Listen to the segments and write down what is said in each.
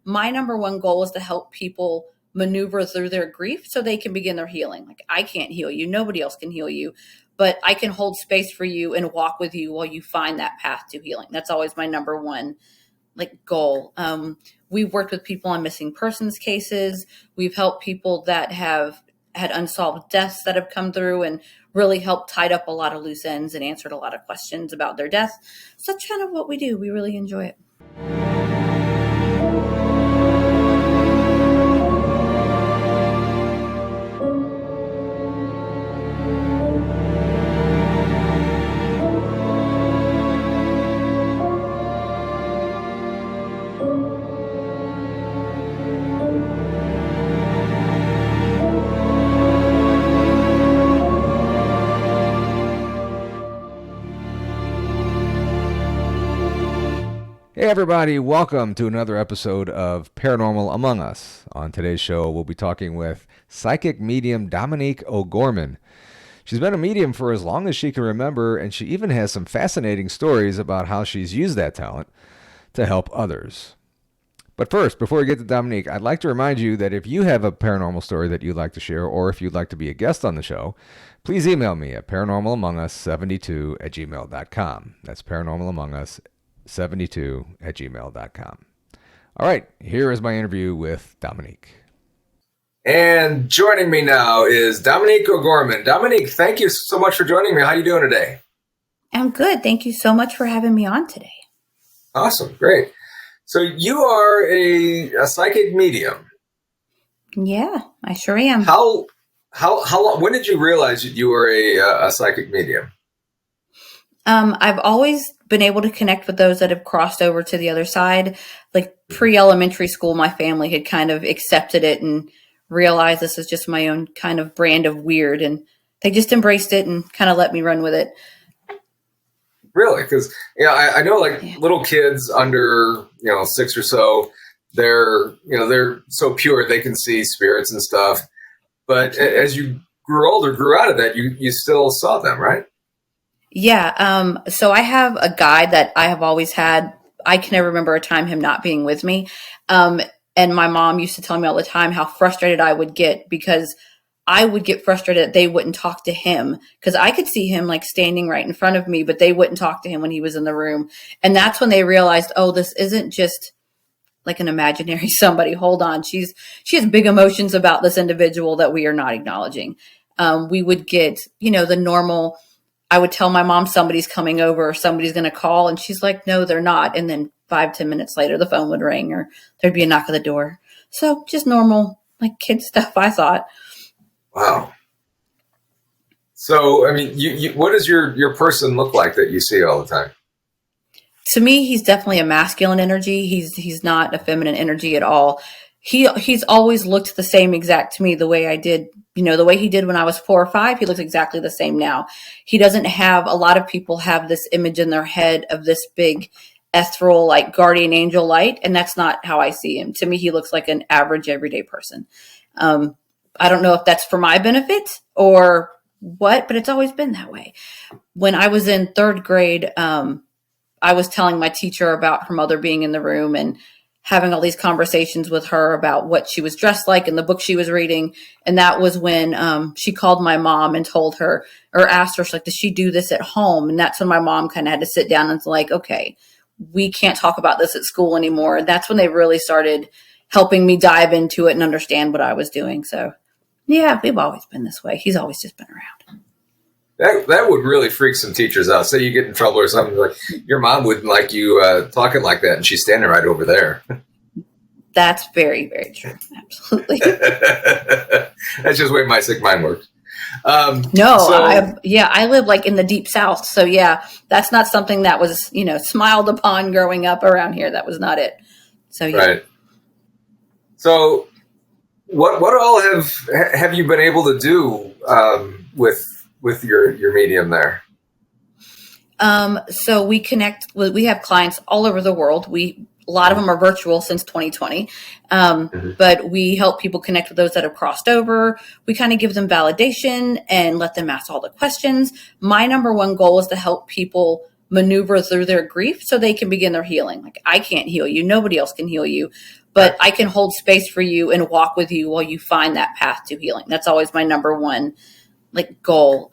My number one goal is to help people maneuver through their grief so they can begin their healing. Like, I can't heal you. Nobody else can heal you, but I can hold space for you and walk with you while you find that path to healing. That's always my number one goal. We've worked with people on missing persons cases. We've helped people that have had unsolved deaths that have come through and really helped tied up a lot of loose ends and answered a lot of questions about their death. So that's kind of what we do. We really enjoy it. Hey everybody, welcome to another episode of Paranormal Among Us. On today's show, we'll be talking with Psychic Medium Dominique O'Gorman. She's been a medium for as long as she can remember, and she even has some fascinating stories about how she's used that talent to help others. But first, before we get to Dominique, I'd like to remind you that if you have a paranormal story that you'd like to share, or if you'd like to be a guest on the show, please email me at paranormalamongus72@gmail.com. That's paranormalamongus72@gmail.com. All right, here is my interview with Dominique. And joining me now is Dominique O'Gorman. Dominique, thank you so much for joining me. How are you doing today? I'm good. Thank you so much for having me on today. Awesome. Great. So you are a psychic medium. Yeah, I sure am. How long, when did you realize that you were a psychic medium? I've always been able to connect with those that have crossed over to the other side. Like pre-elementary school, my family had kind of accepted it and realized this is just my own kind of brand of weird. And they just embraced it and kind of let me run with it. Really? Because I know little kids under 6 or so, they're so pure they can see spirits and stuff. But as you grew out of that, you still saw them, right? Yeah. So I have a guide that I have always had. I can never remember a time him not being with me. And my mom used to tell me all the time how frustrated I would get because I would get frustrated that they wouldn't talk to him because I could see him standing right in front of me, but they wouldn't talk to him when he was in the room. And that's when they realized, oh, this isn't just like an imaginary somebody. Hold on. She has big emotions about this individual that we are not acknowledging. We would get, the normal, I would tell my mom somebody's coming over or somebody's going to call. And she's like, no, they're not. And then 5-10 minutes later, the phone would ring or there'd be a knock at the door. So just normal, kid stuff, I thought. Wow. So, what does your person look like that you see all the time? To me, he's definitely a masculine energy. He's not a feminine energy at all. He's always looked the same exact to me the way I did, the way he did when I was 4 or 5, he looks exactly the same now. He doesn't have, a lot of people have this image in their head of this big ethereal, guardian angel light. And that's not how I see him. To me, he looks like an average everyday person. I don't know if that's for my benefit or what, but it's always been that way. When I was in 3rd grade, I was telling my teacher about her mother being in the room and having all these conversations with her about what she was dressed like and the book she was reading. And that was when she called my mom and told her or asked her, does she do this at home? And that's when my mom kind of had to sit down and okay, we can't talk about this at school anymore. And that's when they really started helping me dive into it and understand what I was doing. So yeah, we've always been this way. He's always just been around. That would really freak some teachers out. Say you get in trouble or something, your mom wouldn't like you talking like that, and she's standing right over there. That's very, very true. Absolutely. That's just the way my sick mind works. I live in the deep South. So yeah, that's not something that was, smiled upon growing up around here. That was not it. So yeah. Right. So what all have you been able to do with your medium there? So we connect with, we have clients all over the world. A lot of them are virtual since 2020. But we help people connect with those that have crossed over. We kind of give them validation and let them ask all the questions. My number one goal is to help people maneuver through their grief so they can begin their healing. Like, I can't heal you. Nobody else can heal you, but I can hold space for you and walk with you while you find that path to healing. That's always my number one goal.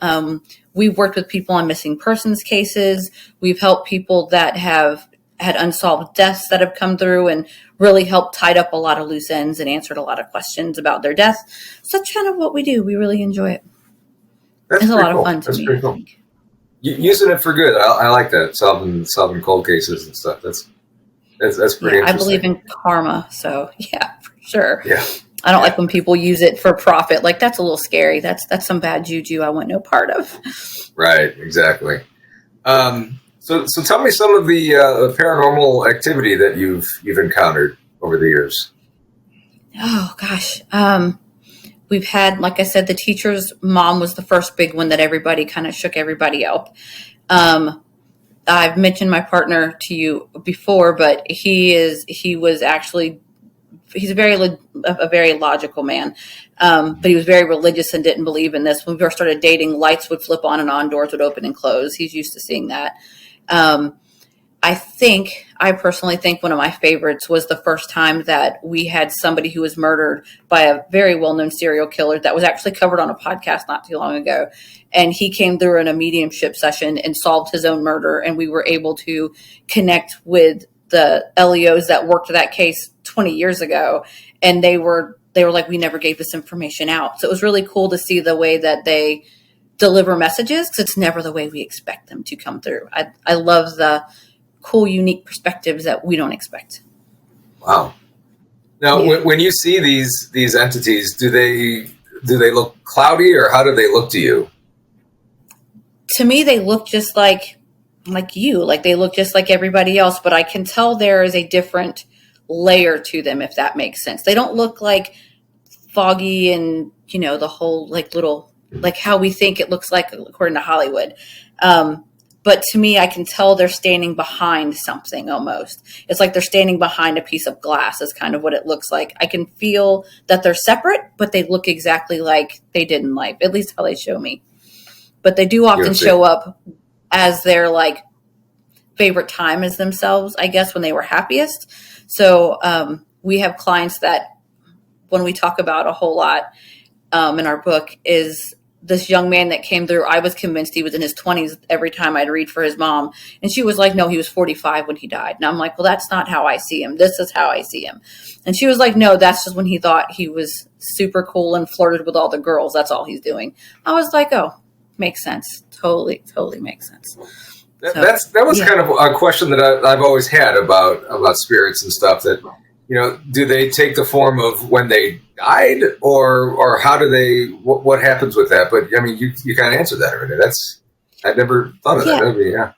We've worked with people on missing persons cases. We've helped people that have had unsolved deaths that have come through and really helped tied up a lot of loose ends and answered a lot of questions about their death. So that's kind of what we do. We really enjoy it. It's a lot of fun to me. Pretty cool. Using it for good. I like that. Solving cold cases and stuff. That's pretty interesting. I believe in karma. So yeah, for sure. Yeah. I don't like when people use it for profit. Like, that's a little scary. That's some bad juju I want no part of. Right. Exactly. So tell me some of the paranormal activity that you've encountered over the years. Oh gosh. We've had, like I said, the teacher's mom was the first big one that everybody kind of shook everybody up. I've mentioned my partner to you before, but he's a very logical man. But he was very religious and didn't believe in this. When we first started dating, lights would flip on and on, doors would open and close. He's used to seeing that. I personally think one of my favorites was the first time that we had somebody who was murdered by a very well-known serial killer that was actually covered on a podcast not too long ago. And he came through in a mediumship session and solved his own murder. And we were able to connect with the LEOs that worked that case 20 years ago. And they were like, we never gave this information out. So it was really cool to see the way that they deliver messages, because it's never the way we expect them to come through. I love the cool, unique perspectives that we don't expect. Wow. Now, when you see these entities, do they look cloudy, or how do they look to you? To me, they look just like you. Like, they look just like everybody else, but I can tell there is a different layer to them, if that makes sense. They don't look like foggy and, the whole little, how we think it looks like according to Hollywood. But to me, I can tell they're standing behind something almost. It's like they're standing behind a piece of glass is kind of what it looks like. I can feel that they're separate, but they look exactly like they did in life, at least how they show me. But they do often show up as their favorite time as themselves, I guess, when they were happiest. So we have clients that, when we talk about a whole lot in our book, is this young man that came through. I was convinced he was in his 20s every time I'd read for his mom. And she was like, no, he was 45 when he died. And I'm like, well, that's not how I see him. This is how I see him. And she was like, no, that's just when he thought he was super cool and flirted with all the girls. That's all he's doing. I was like, oh, makes sense. Totally makes sense. That was kind of a question that I've always had about spirits and stuff. That, do they take the form of when they died, or how do they? What happens with that? But I mean, you kind of answered that already. I've never thought of that.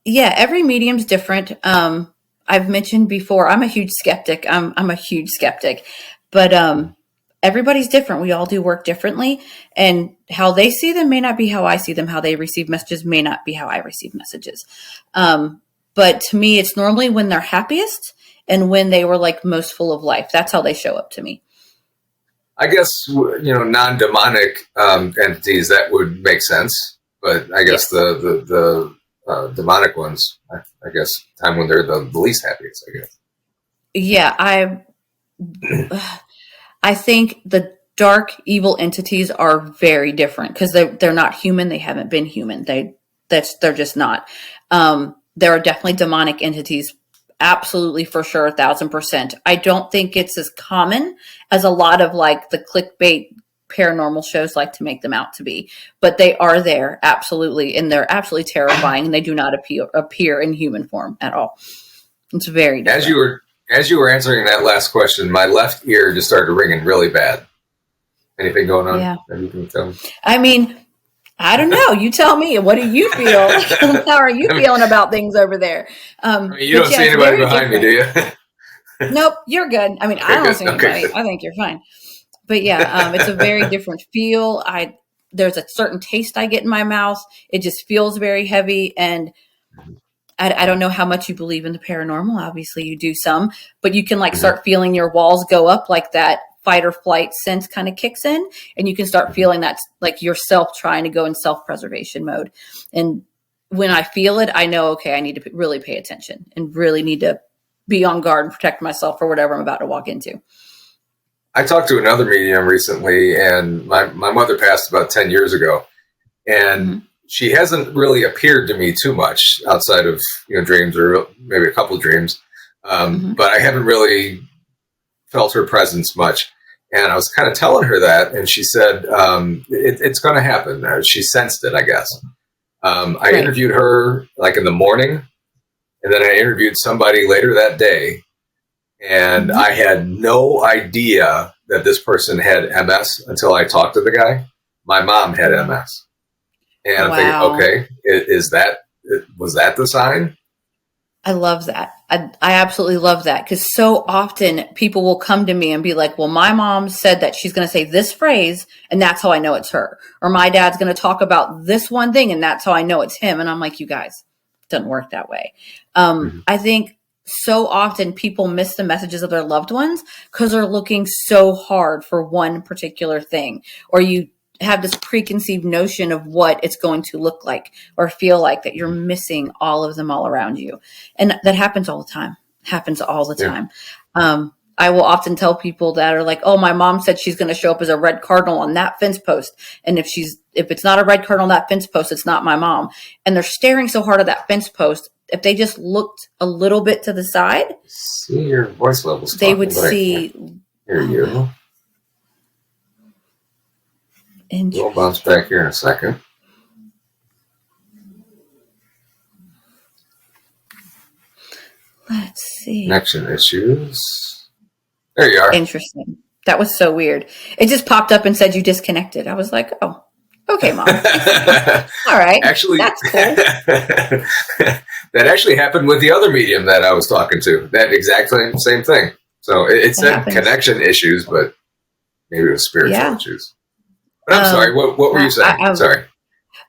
Yeah, every medium's different. I've mentioned before, I'm a huge skeptic. I'm a huge skeptic, but everybody's different. We all do work differently, and how they see them may not be how I see them. How they receive messages may not be how I receive messages. But to me, it's normally when they're happiest and when they were most full of life. That's how they show up to me. I guess, non-demonic entities, that would make sense. But I guess the demonic ones, I guess, time when they're the least happiest, I guess. Yeah, I think the dark, evil entities are very different because they're not human. They haven't been human. They're just not. There are definitely demonic entities. Absolutely, for sure, 1,000%. I don't think it's as common as a lot of the clickbait paranormal shows like to make them out to be, but they are there, absolutely, and they're absolutely terrifying, and they do not appear in human form at all. It's very different. As you were answering that last question, my left ear just started ringing really bad. Anything going on? Yeah. That you can tell me? I mean, I don't know. You tell me. What do you feel? How are you feeling about things over there? You don't see anybody behind me, do you? Nope, you're good. I mean, I don't see anybody. I think you're fine. But yeah, it's a very different feel. There's a certain taste I get in my mouth. It just feels very heavy. And I don't know how much you believe in the paranormal. Obviously, you do some. But you can start feeling your walls go up, like that fight or flight sense kind of kicks in, and you can start feeling that's yourself trying to go in self-preservation mode. And when I feel it, I know, okay, I need to really pay attention and really need to be on guard and protect myself for whatever I'm about to walk into. I talked to another medium recently, and my mother passed about 10 years ago, and she hasn't really appeared to me too much outside of, dreams, or maybe a couple of dreams. But I haven't really felt her presence much. And I was kind of telling her that, and she said, it's going to happen. She sensed it, I guess. I interviewed her like in the morning, and then I interviewed somebody later that day, and I had no idea that this person had MS until I talked to the guy. My mom had MS. And I'm thinking, okay, was that the sign? I love that. I absolutely love that, because so often people will come to me and be like, well, my mom said that she's going to say this phrase and that's how I know it's her. Or my dad's going to talk about this one thing and that's how I know it's him. And I'm like, you guys, it doesn't work that way. I think so often people miss the messages of their loved ones because they're looking so hard for one particular thing, or you have this preconceived notion of what it's going to look like or feel like, that you're missing all of them all around you. And that happens all the time. I will often tell people that are like, oh, my mom said she's going to show up as a red cardinal on that fence post. And if it's not a red cardinal on that fence post, it's not my mom. And they're staring so hard at that fence post. If they just looked a little bit to the side, see your voice levels, they would see. Hear you. We'll bounce back here in a second. Let's see. Connection issues. There you are. Interesting. That was so weird. It just popped up and said you disconnected. I was like, oh, okay, Mom. All right. Actually, that's cool. That actually happened with the other medium that I was talking to. That exact same thing. So it said connection issues, but maybe it was spiritual issues. But I'm sorry. What were you saying? Sorry.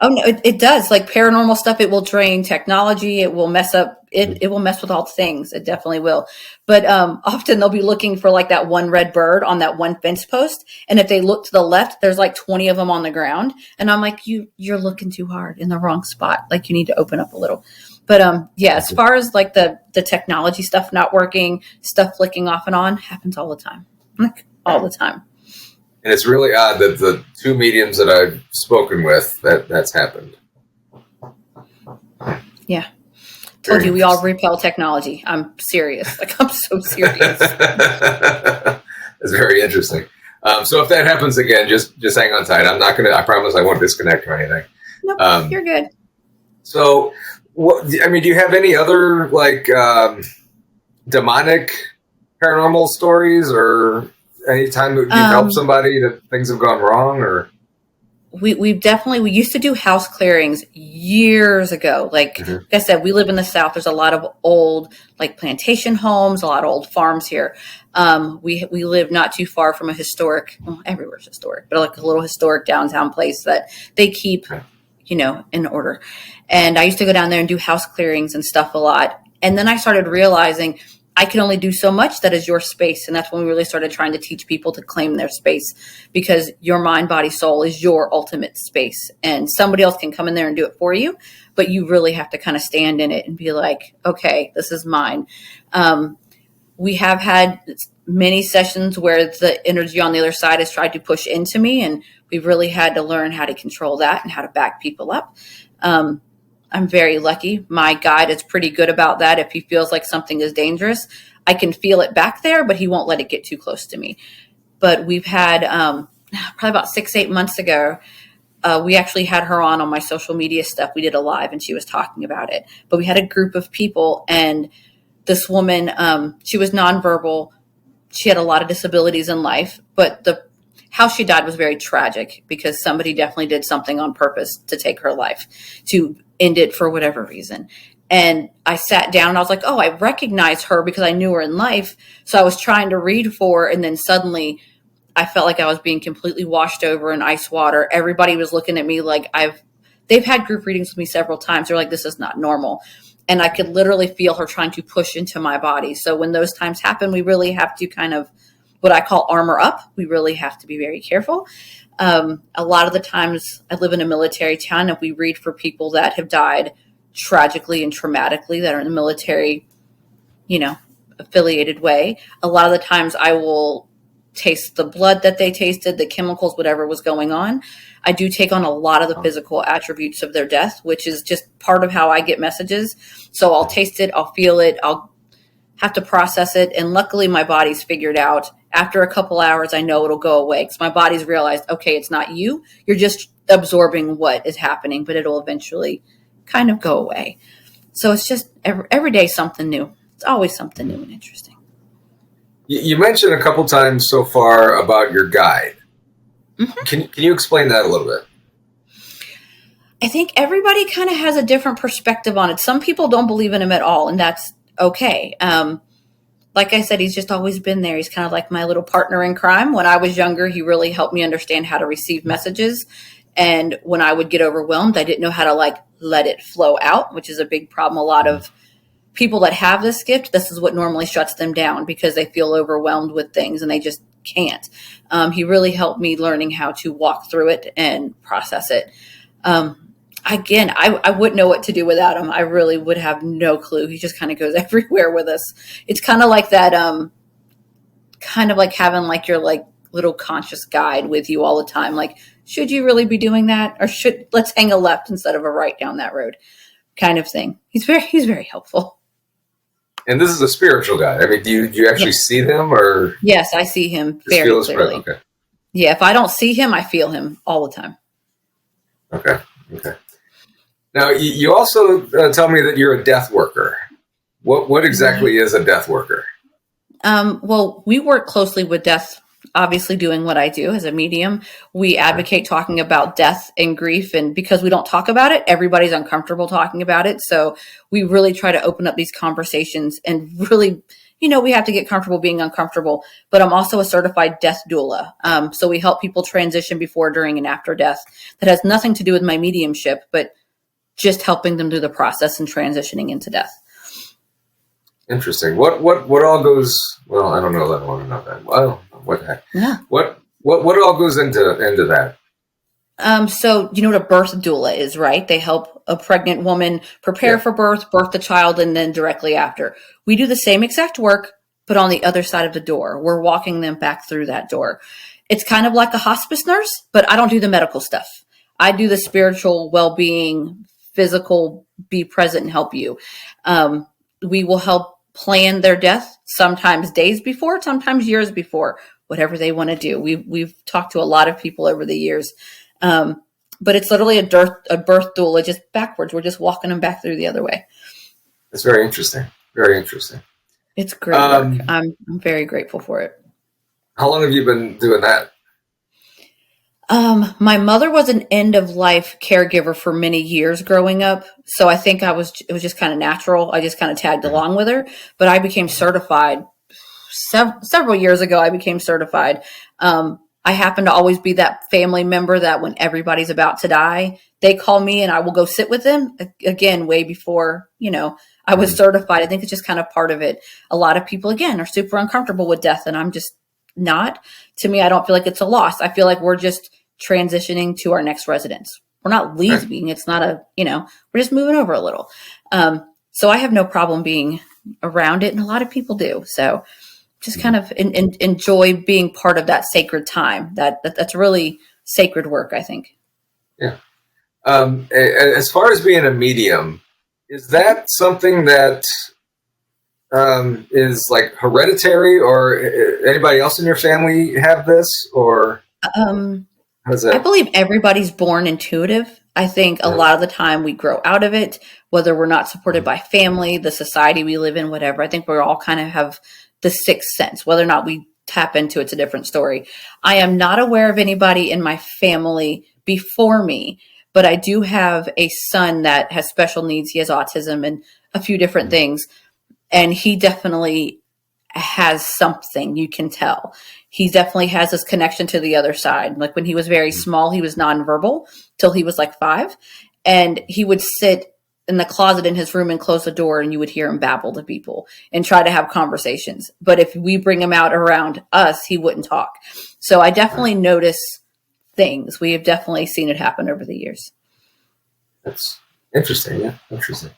Oh no, it does. Like paranormal stuff, it will drain technology. It will mess up. It will mess with all things. It definitely will. But often they'll be looking for like that one red bird on that one fence post. And if they look to the left, there's like 20 of them on the ground. And I'm like, you're looking too hard in the wrong spot. Like you need to open up a little. But as far as like the technology stuff not working, stuff flicking off and on, happens all the time. Like all the time. And it's really odd that the two mediums that I've spoken with, that's happened. Yeah. Told you we all repel technology. I'm serious. Like I'm so serious. That's very interesting. So if that happens again, just hang on tight. I promise I won't disconnect or anything. Nope, you're good. So do you have any other like demonic paranormal stories, or any time that you've helped somebody that things have gone wrong? Or we used to do house clearings years ago. Like I said, we live in the South. There's a lot of old like plantation homes, a lot of old farms here. We live not too far from a historic, well, everywhere's historic, but like a little historic downtown place that they keep, in order. And I used to go down there and do house clearings and stuff a lot. And then I started realizing I can only do so much that is your space. And that's when we really started trying to teach people to claim their space, because your mind, body, soul is your ultimate space. And somebody else can come in there and do it for you, but you really have to kind of stand in it and be like, okay, this is mine. We have had many sessions where the energy on the other side has tried to push into me, and we've really had to learn how to control that and how to back people up. I'm very lucky. My guide is pretty good about that. If he feels like something is dangerous, I can feel it back there, but he won't let it get too close to me. But we've had probably about 6-8 months ago, we actually had her on my social media stuff. We did a live and she was talking about it. But we had a group of people, and this woman, she was nonverbal. She had a lot of disabilities in life, but how she died was very tragic because somebody definitely did something on purpose to take her life, to end it for whatever reason. And I sat down and I was like, oh, I recognize her because I knew her in life. So I was trying to read for her, and then suddenly I felt like I was being completely washed over in ice water. Everybody was looking at me like they've had group readings with me several times. They're like, this is not normal. And I could literally feel her trying to push into my body. So when those times happen, we really have to kind of what I call armor up. We really have to be very careful. A lot of the times I live in a military town, and we read for people that have died tragically and traumatically that are in the military, affiliated way. A lot of the times I will taste the blood that they tasted, the chemicals, whatever was going on. I do take on a lot of the physical attributes of their death, which is just part of how I get messages. So I'll taste it, I'll feel it, I'll have to process it. And luckily my body's figured out after a couple hours, I know it'll go away because my body's realized, okay, it's not you. You're just absorbing what is happening, but it'll eventually kind of go away. So it's just every day something new. It's always something new and interesting. You mentioned a couple times so far about your guide. Mm-hmm. Can you explain that a little bit? I think everybody kind of has a different perspective on it. Some people don't believe in him at all, and that's okay. Like I said, he's just always been there. He's kind of like my little partner in crime. When I was younger, he really helped me understand how to receive messages. And when I would get overwhelmed, I didn't know how to let it flow out, which is a big problem. A lot of people that have this gift, this is what normally shuts them down because they feel overwhelmed with things and they just can't. He really helped me learning how to walk through it and process it. Again, I wouldn't know what to do without him. I really would have no clue. He just kind of goes everywhere with us. It's kind of like that, kind of like having your little conscious guide with you all the time. Like, should you really be doing that? Or let's hang a left instead of a right down that road kind of thing. He's very helpful. And this is a spiritual guide. I mean, do you actually see them or? Yes, I see him very clearly. Okay. Yeah. If I don't see him, I feel him all the time. Okay. Now, you also tell me that you're a death worker. What exactly is a death worker? Well, we work closely with death, obviously doing what I do as a medium. We advocate talking about death and grief. And because we don't talk about it, everybody's uncomfortable talking about it. So we really try to open up these conversations and really, we have to get comfortable being uncomfortable. But I'm also a certified death doula. So we help people transition before, during, and after death. That has nothing to do with my mediumship, but just helping them through the process and transitioning into death. Interesting. What all goes? Well, I don't know that. I want to know that. Well, what the heck? Yeah. What all goes into that? So you know what a birth doula is, right? They help a pregnant woman prepare for birth the child, and then directly after. We do the same exact work, but on the other side of the door. We're walking them back through that door. It's kind of like a hospice nurse, but I don't do the medical stuff. I do the spiritual well-being, physical, be present and help you. We will help plan their death, sometimes days before, sometimes years before, whatever they want to do. We've talked to a lot of people over the years. But it's literally a birth doula, just backwards. We're just walking them back through the other way. That's very interesting. Very interesting. It's great work. I'm very grateful for it. How long have you been doing that? My mother was an end of life caregiver for many years growing up. So I think it was just kind of natural. I just kind of tagged along with her, but I became certified several years ago. I became certified. I happen to always be that family member that when everybody's about to die, they call me and I will go sit with them again, way before, I was certified. I think it's just kind of part of it. A lot of people, again, are super uncomfortable with death, and I'm just not. To me, I don't feel like it's a loss. I feel like we're just transitioning to our next residence. We're not leaving. It's not we're just moving over a little. So I have no problem being around it. And a lot of people do. So just kind of enjoy being part of that sacred time. That's really sacred work, I think. Yeah. As far as being a medium, is that something that is like hereditary, or anybody else in your family have this, or how's that? I believe everybody's born intuitive. I think a lot of the time we grow out of it, whether we're not supported by family, the society we live in, whatever. I think we're all kind of have the sixth sense. Whether or not we tap into it's a different story. I am not aware of anybody in my family before me, but I do have a son that has special needs. He has autism and a few different things. And he definitely has something, you can tell. He definitely has this connection to the other side. Like when he was very small, he was nonverbal till he was like 5. And he would sit in the closet in his room and close the door, and you would hear him babble to people and try to have conversations. But if we bring him out around us, he wouldn't talk. So I definitely notice things. We have definitely seen it happen over the years. Interesting. Yeah, interesting.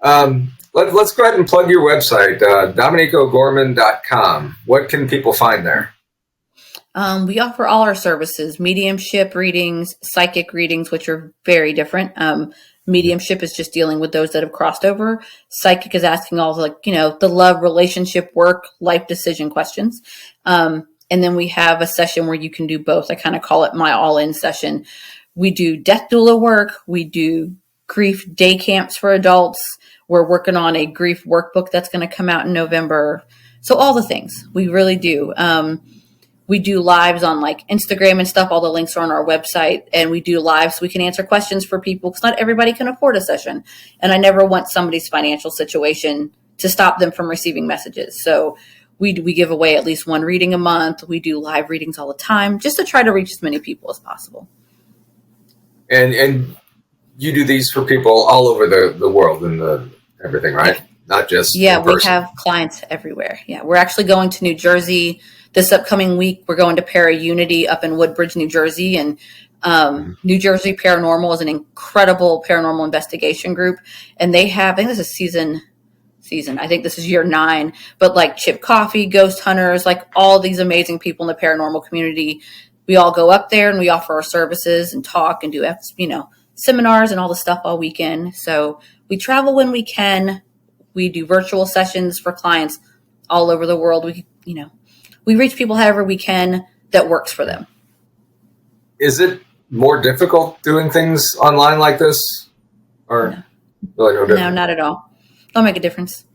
Let's go ahead and plug your website, DominiqueO'Gorman.com. What can people find there? We offer all our services: mediumship readings, psychic readings, which are very different. Mediumship is just dealing with those that have crossed over. Psychic is asking all the love, relationship, work, life decision questions. And then we have a session where you can do both. I kind of call it my all-in session. We do death doula work. We do grief day camps for adults. We're working on a grief workbook that's going to come out in November. So all the things we really do. We do lives on like Instagram and stuff. All the links are on our website, and we do lives so we can answer questions for people because not everybody can afford a session. And I never want somebody's financial situation to stop them from receiving messages. So we give away at least one reading a month. We do live readings all the time just to try to reach as many people as possible. And you do these for people all over the world and everything, right? Not just we have clients everywhere. Yeah, we're actually going to New Jersey this upcoming week. We're going to Para Unity up in Woodbridge, New Jersey, and New Jersey Paranormal is an incredible paranormal investigation group, and they have, I think this is season. I think this is year 9, but like Chip Coffee, Ghost Hunters, like all these amazing people in the paranormal community. We all go up there and we offer our services and talk and do, seminars and all the stuff all weekend. So we travel when we can. We do virtual sessions for clients all over the world. We reach people however we can that works for them. Is it more difficult doing things online like this? Or really no difference? No, not at all. Don't make a difference.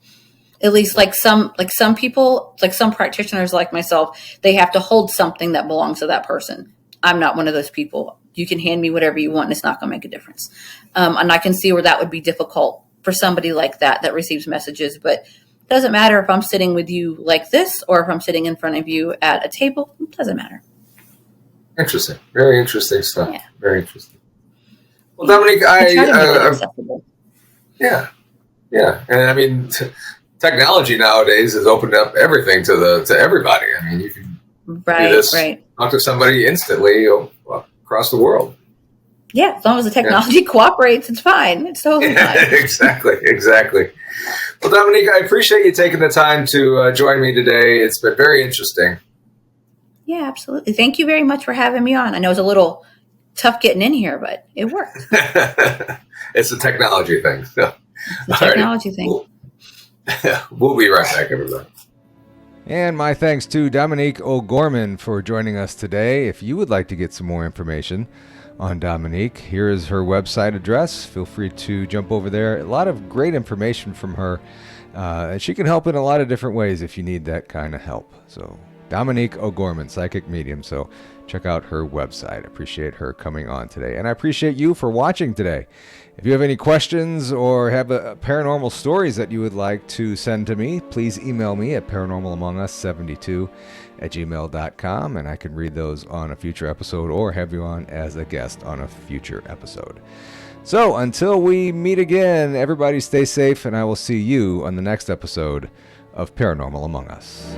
At least like some people, like some practitioners like myself, they have to hold something that belongs to that person. I'm not one of those people. You can hand me whatever you want and it's not going to make a difference. And I can see where that would be difficult for somebody like that receives messages, but it doesn't matter if I'm sitting with you like this or if I'm sitting in front of you at a table. It doesn't matter. Interesting. Very interesting stuff. Yeah. Very interesting. Well, Dominique, yeah. And I mean, technology nowadays has opened up everything to everybody. I mean, you can do this, talk to somebody instantly across the world. Yeah, as long as the technology cooperates, it's fine. It's totally fine. Exactly. Well, Dominique, I appreciate you taking the time to join me today. It's been very interesting. Yeah, absolutely. Thank you very much for having me on. I know it was a little tough getting in here, but it worked. It's a technology thing. So. It's a technology thing. We'll be right back, everybody. And my thanks to Dominique O'Gorman for joining us today. If you would like to get some more information on Dominique, here is her website address. Feel free to jump over there. A lot of great information from her. And she can help in a lot of different ways if you need that kind of help. So Dominique O'Gorman, Psychic Medium. So check out her website. I appreciate her coming on today. And I appreciate you for watching today. If you have any questions or have paranormal stories that you would like to send to me, please email me at paranormalamongus72@gmail.com, and I can read those on a future episode or have you on as a guest on a future episode. So until we meet again, everybody stay safe, and I will see you on the next episode of Paranormal Among Us.